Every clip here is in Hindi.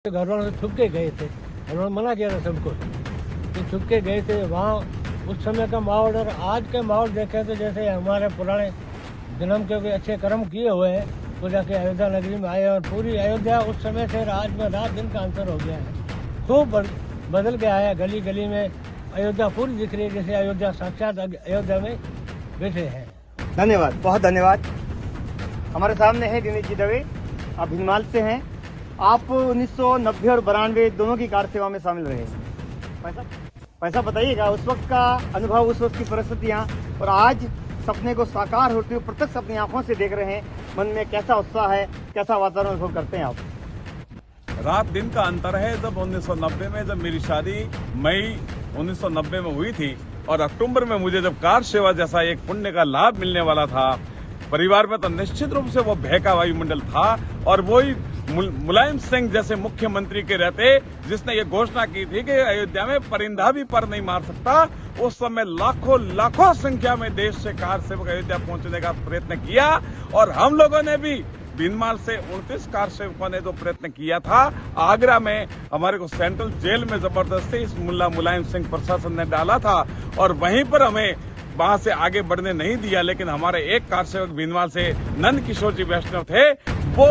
घर वालों से छुप के गए थे, घर वालों मना किया था सबको, तो छुप के गए थे वहाँ। उस समय का माहौल और आज के माहौल देखें तो जैसे हमारे पुराने जन्म के कोई अच्छे कर्म किए हुए हैं तो जाके अयोध्या नगरी में आए, और पूरी अयोध्या उस समय से आज में रात दिन का अंतर हो गया है, खूब बदल गया है। गली गली में अयोध्या पूरी दिख रही है, जैसे अयोध्या साक्षात अयोध्या में बैठे हैं। धन्यवाद, बहुत धन्यवाद। हमारे सामने है दिनेश जी दवे, आप भिनमाल से हैं। आप 1990 और 92 दोनों की कार सेवा में शामिल रहे। पैसा बताइएगा उस वक्त का अनुभव, उस वक्त की परिस्थितियाँ, और आज सपने को साकार होते हुए प्रत्यक्ष अपनी आंखों से देख रहे हैं, मन में कैसा उत्साह है, कैसा वातावरण अनुभव करते हैं आप? रात दिन का अंतर है। जब 1990 में जब मेरी शादी मई 1990 में हुई थी और अक्टूबर में मुझे जब कार सेवा जैसा एक पुण्य का लाभ मिलने वाला था, परिवार में तो निश्चित रूप से वो भय का वायुमंडल था। और वही मुलायम सिंह जैसे मुख्यमंत्री के रहते जिसने ये घोषणा की थी कि अयोध्या में परिंदा भी पर नहीं मार सकता, उस समय लाखों संख्या में देश से कार सेवक अयोध्या पहुंचने का प्रयत्न किया। और हम लोगों ने भी भिनमाल से 29 कार सेवकों ने जो प्रयत्न किया था, आगरा में हमारे को सेंट्रल जेल में जबरदस्ती इस मुलायम सिंह प्रशासन ने डाला था, और वहीं पर हमें वहां से आगे बढ़ने नहीं दिया। लेकिन हमारे एक कार सेवक भिनमाल से नंद किशोर जी वैष्णव थे, वो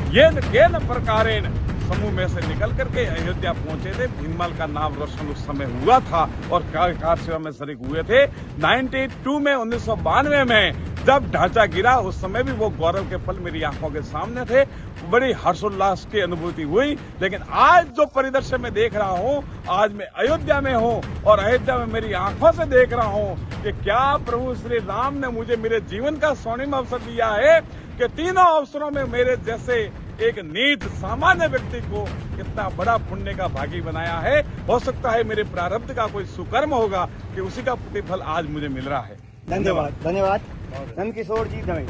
ये न प्रकारेण समूह में से निकल करके अयोध्या पहुंचे थे। भिनमाल का नाम रोशन उस समय हुआ था और कार सेवा में शरीक हुए थे। 92 में 1992 में जब ढांचा गिरा, उस समय भी वो गौरव के पल मेरी आंखों के सामने थे, बड़ी हर्षोल्लास की अनुभूति हुई। लेकिन आज जो परिदृश्य में देख रहा हूँ, आज मैं अयोध्या में हूँ और अयोध्या में मेरी आंखों से देख रहा हूँ कि क्या प्रभु श्री राम ने मुझे मेरे जीवन का स्वर्णिम अवसर दिया है कि तीनों अवसरों में मेरे जैसे एक नीच सामान्य व्यक्ति को कितना बड़ा पुण्य का भागी बनाया है। हो सकता है मेरे प्रारब्ध का कोई सुकर्म होगा कि उसी का प्रतिफल आज मुझे मिल रहा है। धन्यवाद, धन्यवाद। नंद किशोर जी दवे,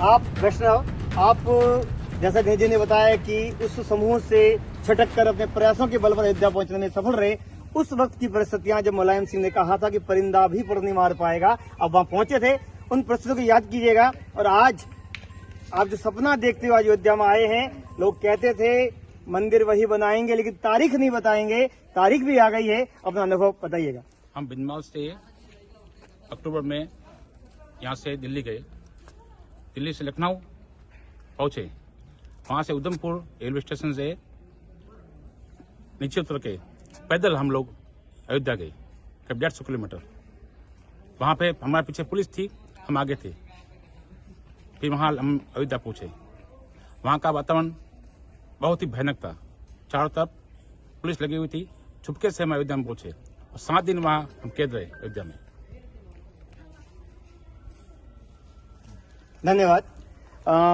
आप वैष्णव, आप जैसा दिनेश जी ने बताया कि उस समूह से छटक कर अपने प्रयासों के बल पर अयोध्या पहुंचने में सफल रहे। उस वक्त की परिस्थितियां जब मुलायम सिंह ने कहा था कि परिंदा भी पर नहीं मार पाएगा, अब वहां पहुंचे थे, उन परिस्थितियों को याद कीजिएगा। और आज आप जो सपना देखते हुए अयोध्या में आए हैं, लोग कहते थे मंदिर वही बनाएंगे लेकिन तारीख नहीं बताएंगे, तारीख भी आ गई है, अपना अनुभव बताइएगा। हम भिनमाल से अक्टूबर में यहाँ से दिल्ली गए, दिल्ली से लखनऊ पहुंचे, वहां से उधमपुर रेलवे स्टेशन से नीचे उतर के पैदल हम लोग अयोध्या गए, करीब 150 किलोमीटर। वहां पे हमारे पीछे पुलिस थी, हम आगे थे। फिर वहां हम अयोध्या पहुंचे, वहां का वातावरण बहुत ही भयानक था, चारों तरफ पुलिस लगी हुई थी। छुपके से हम अयोध्या में पहुंचे और 7 दिन वहां हम कैद रहे अयोध्या में। धन्यवाद।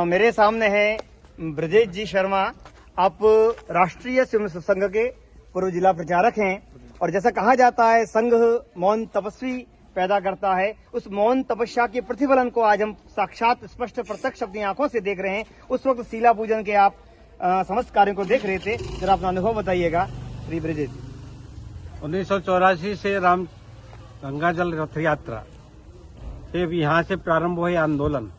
मेरे सामने है ब्रजेश जी शर्मा, आप राष्ट्रीय स्वयं संघ के पूर्व जिला प्रचारक हैं, और जैसा कहा जाता है संघ मौन तपस्वी पैदा करता है, उस मौन तपस्या के प्रतिफलन को आज हम साक्षात स्पष्ट प्रत्यक्ष अपनी आंखों से देख रहे हैं। उस वक्त शीला पूजन के आप समस्त कार्यों को देख रहे थे, जरा अपना अनुभव बताइएगा श्री ब्रजेश। 1984 से राम गंगाजल रथ यात्रा से यहाँ से प्रारंभ हुए आंदोलन।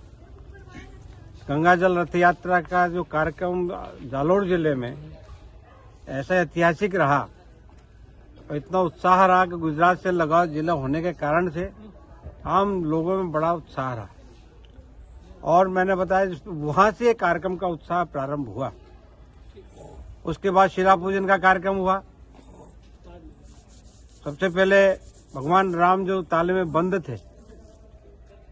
गंगाजल रथ यात्रा का जो कार्यक्रम जालोर जिले में ऐसा ऐतिहासिक रहा, और इतना उत्साह रहा कि गुजरात से लगाव जिला होने के कारण से आम लोगों में बड़ा उत्साह रहा। और मैंने बताया वहां से कार्यक्रम का उत्साह प्रारंभ हुआ। उसके बाद शिला पूजन का कार्यक्रम हुआ। सबसे पहले भगवान राम जो ताले में बंद थे,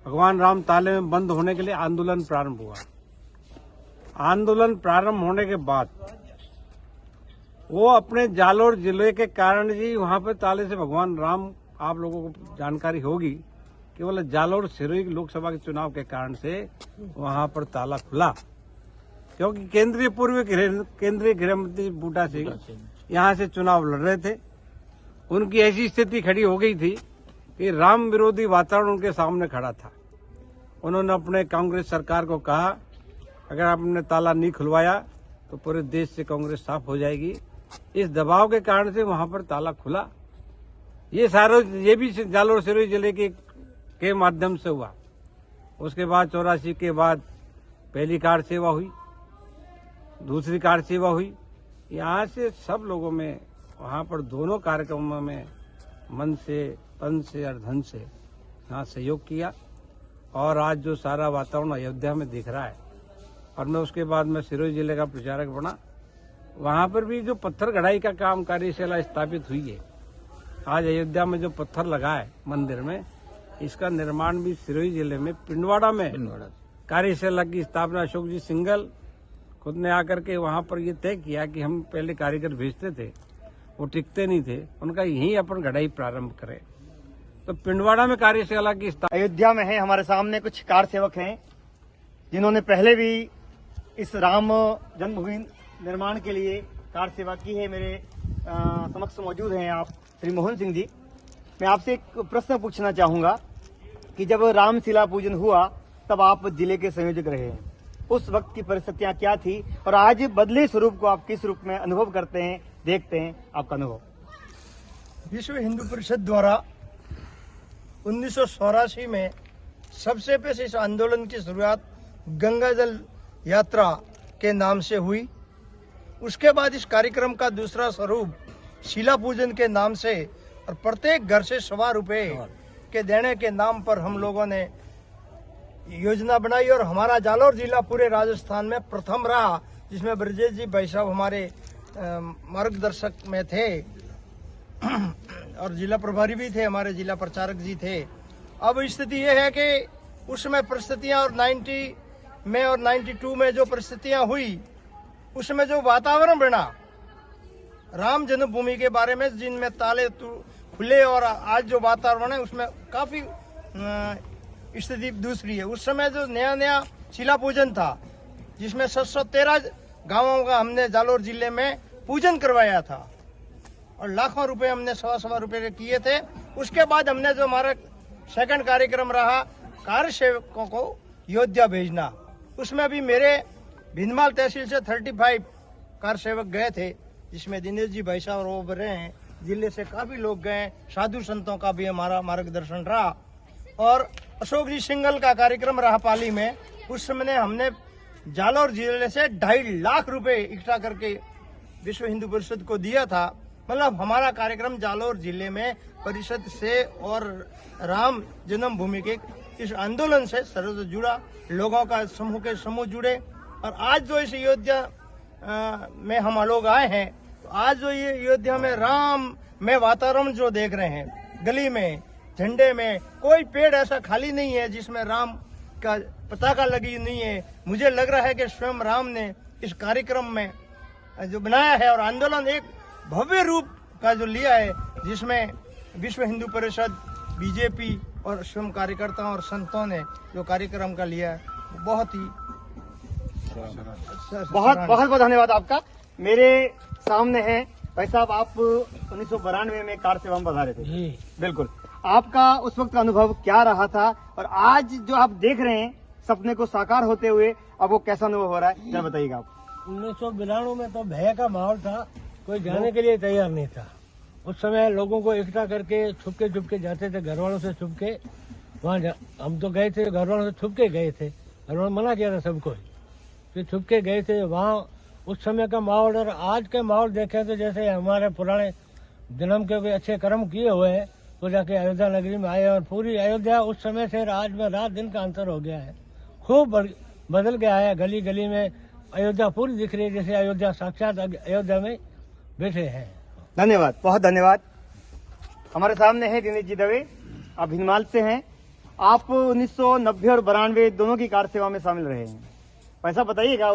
भगवान राम ताले में बंद होने के लिए आंदोलन प्रारंभ हुआ। आंदोलन प्रारंभ होने के बाद वो अपने जालोर जिले के कारण जी वहां पर ताले से भगवान राम, आप लोगों को जानकारी होगी केवल जालोर सिरोही लोकसभा के चुनाव के कारण से वहां पर ताला खुला, क्योंकि केंद्रीय गृहमंत्री बूटा सिंह यहां से चुनाव लड़ रहे थे। उनकी ऐसी स्थिति खड़ी हो गई थी कि राम विरोधी वातावरण उनके सामने खड़ा था। उन्होंने अपने कांग्रेस सरकार को कहा, अगर आपने ताला नहीं खुलवाया तो पूरे देश से कांग्रेस साफ हो जाएगी। इस दबाव के कारण से वहां पर ताला खुला। ये भी जालोर सिरोही जिले के माध्यम से हुआ। उसके बाद 84 के बाद पहली कार सेवा हुई, दूसरी कार सेवा हुई, यहाँ से सब लोगों में वहाँ पर दोनों कार्यक्रमों में मन से, तन से और धन से यहाँ सहयोग किया और आज जो सारा वातावरण अयोध्या में दिख रहा है और मैं उसके बाद में सिरोही जिले का प्रचारक बना। वहाँ पर भी जो पत्थर गढ़ाई का काम कार्यशाला स्थापित हुई है, आज अयोध्या में जो पत्थर लगा है मंदिर में, इसका निर्माण भी सिरोही जिले में पिंडवाड़ा में कार्यशाला की स्थापना अशोक जी सिंघल खुद ने आकर के वहाँ पर ये तय किया कि हम पहले कारीगर भेजते थे, वो टिकते नहीं थे, उनका यहीं अपन गढ़ाई प्रारंभ करें। तो पिंडवाड़ा में कार्यशाला की अयोध्या में है, हमारे सामने कुछ कार सेवक हैं जिन्होंने पहले भी इस राम जन्मभूमि निर्माण के लिए कार सेवा की है। मेरे समक्ष मौजूद हैं आप श्री मोहन सिंह जी। मैं आपसे एक प्रश्न पूछना चाहूंगा कि जब रामशिला पूजन हुआ तब आप जिले के संयोजक रहे हैं, उस वक्त की परिस्थितियां क्या थी और आज बदले स्वरूप को आप किस रूप में अनुभव करते हैं, देखते हैं, आपका अनुभव? विश्व हिंदू परिषद द्वारा 1984 में सबसे पहले इस आंदोलन की शुरुआत गंगा जल यात्रा के नाम से हुई। उसके बाद इस कार्यक्रम का दूसरा स्वरूप शिला पूजन के नाम से और प्रत्येक घर से 125 रुपए के देने के नाम पर हम लोगों ने योजना बनाई और हमारा जालौर जिला पूरे राजस्थान में प्रथम रहा, जिसमें ब्रजेश जी भाई साहब हमारे मार्गदर्शक में थे और जिला प्रभारी भी थे, हमारे जिला प्रचारक जी थे। अब स्थिति यह है कि उसमें परिस्थितियां और 90 में और 92 में जो परिस्थितियां हुई, उसमें जो वातावरण बना राम जन्मभूमि के बारे में, जिनमें ताले खुले और आज जो वातावरण है उसमें काफी स्थिति दूसरी है। उस समय जो नया नया शिला पूजन था, जिसमें 713 गांवों का हमने जालौर जिले में पूजन करवाया था और लाखों रुपए हमने 125 रुपए किए थे। उसके बाद हमने जो हमारा सेकंड कार्यक्रम रहा कार्य सेवकों को अयोध्या भेजना, उसमें भी मेरे भिंदमाल तहसील से 35 कार्य सेवक गए थे, जिसमें दिनेश जी भाई साहब वो रहे हैं, जिले से काफी लोग गए, साधु संतों का भी हमारा मार्गदर्शन रहा और अशोक जी सिंघल का कार्यक्रम रहा पाली में। उस समय हमने जालौर जिले से 2.5 लाख रुपए इकट्ठा करके विश्व हिंदू परिषद को दिया था। मतलब हमारा कार्यक्रम जालौर जिले में परिषद से और राम जन्मभूमि के इस आंदोलन से सर्वत्र जुड़ा, लोगों का समूह के समूह जुड़े और आज जो इस अयोध्या में हम लोग आए हैं, तो आज जो ये अयोध्या में राम में वातावरण जो देख रहे हैं, गली में झंडे में कोई पेड़ ऐसा खाली नहीं है जिसमें राम का पताका लगी नहीं है। मुझे लग रहा है कि स्वयं राम ने इस कार्यक्रम में जो बनाया है और आंदोलन एक भव्य रूप का जो लिया है, जिसमें विश्व हिंदू परिषद, बीजेपी और स्वयं कार्यकर्ताओं और संतों ने जो कार्यक्रम का लिया है, बहुत ही बहुत धन्यवाद आपका। मेरे सामने है भाई साहब, आप 1992 में कार सेवा में पधारे थे। जी बिल्कुल, आपका उस वक्त का अनुभव क्या रहा था और आज जो आप देख रहे हैं सपने को साकार होते हुए, अब वो कैसा अनुभव हो रहा है, क्या बताइएगा आप? 1992 में तो भय का माहौल था, कोई जाने के लिए तैयार नहीं था। उस समय लोगों को इकट्ठा करके छुपके जाते थे, घर वालों से छुपके वहाँ हम तो गए थे, घर वालों से छुपके गए थे, घर वालों मना किया था सबको, फिर छुपके गए थे वहाँ। उस समय का माहौल और आज के माहौल देखें तो जैसे हमारे पुराने जन्म के भी अच्छे कर्म किए हुए हैं तो जाके अयोध्या नगरी में आए और पूरी अयोध्या उस समय से आज में रात दिन का अंतर हो गया है, खूब बदल गया है। गली गली में अयोध्या पूरी दिख रही है, जैसे अयोध्या साक्षात अयोध्या में बैठे हैं। धन्यवाद, बहुत धन्यवाद। हमारे सामने है दिनेश जी दवे, आप भिंदमाल से हैं। आप 1990 और 92 दोनों की कार सेवा में शामिल रहे हैं, ऐसा बताइएगा।